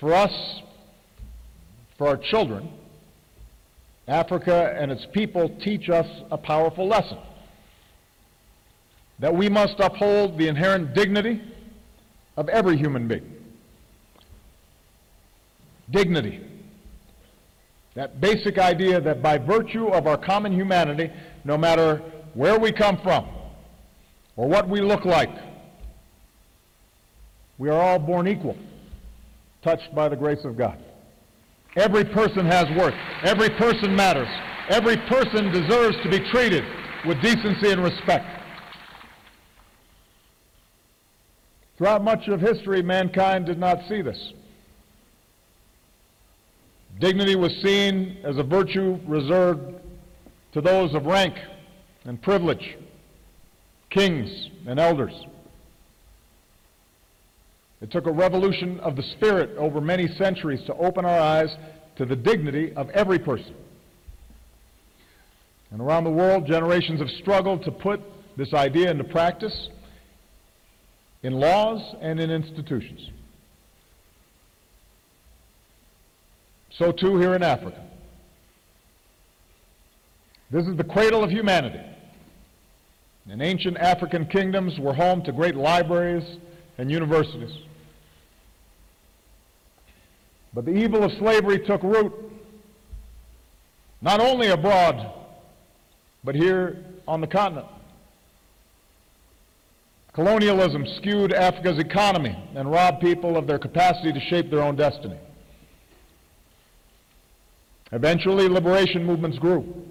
For us, for our children, Africa and its people teach us a powerful lesson: that we must uphold the inherent dignity of every human being. Dignity. That basic idea that by virtue of our common humanity, no matter where we come from or what we look like, we are all born equal, touched by the grace of God. Every person has worth. Every person matters. Every person deserves to be treated with decency and respect. Throughout much of history, mankind did not see this. Dignity was seen as a virtue reserved to those of rank and privilege, kings and elders. It took a revolution of the spirit over many centuries to open our eyes to the dignity of every person. And around the world, generations have struggled to put this idea into practice in laws and in institutions. So too here in Africa. This is the cradle of humanity. And ancient African kingdoms were home to great libraries and universities. But the evil of slavery took root not only abroad, but here on the continent. Colonialism skewed Africa's economy and robbed people of their capacity to shape their own destiny. Eventually, liberation movements grew.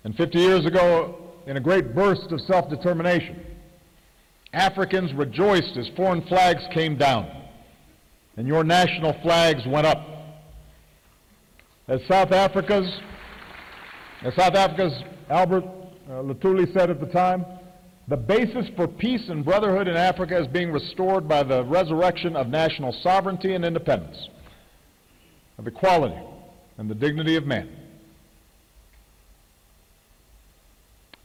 And 50 years ago, in a great burst of self-determination, Africans rejoiced as foreign flags came down and your national flags went up. As South Africa's Albert Lutuli said at the time, the basis for peace and brotherhood in Africa is being restored by the resurrection of national sovereignty and independence, of equality and the dignity of man.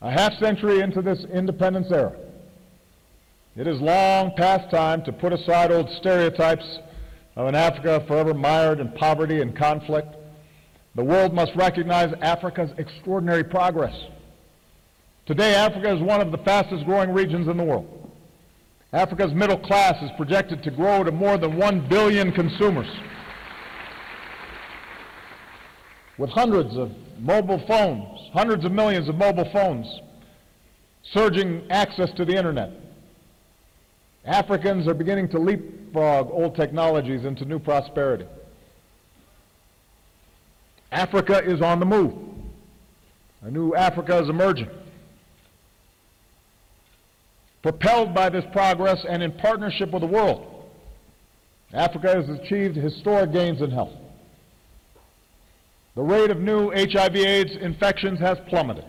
A half-century into this independence era, it is long past time to put aside old stereotypes of an Africa forever mired in poverty and conflict. The world must recognize Africa's extraordinary progress. Today, Africa is one of the fastest growing regions in the world. Africa's middle class is projected to grow to more than 1 billion consumers, with hundreds of mobile phones, hundreds of millions of mobile phones, surging access to the internet. Africans are beginning to leapfrog old technologies into new prosperity. Africa is on the move. A new Africa is emerging. Propelled by this progress and in partnership with the world, Africa has achieved historic gains in health. The rate of new HIV/AIDS infections has plummeted.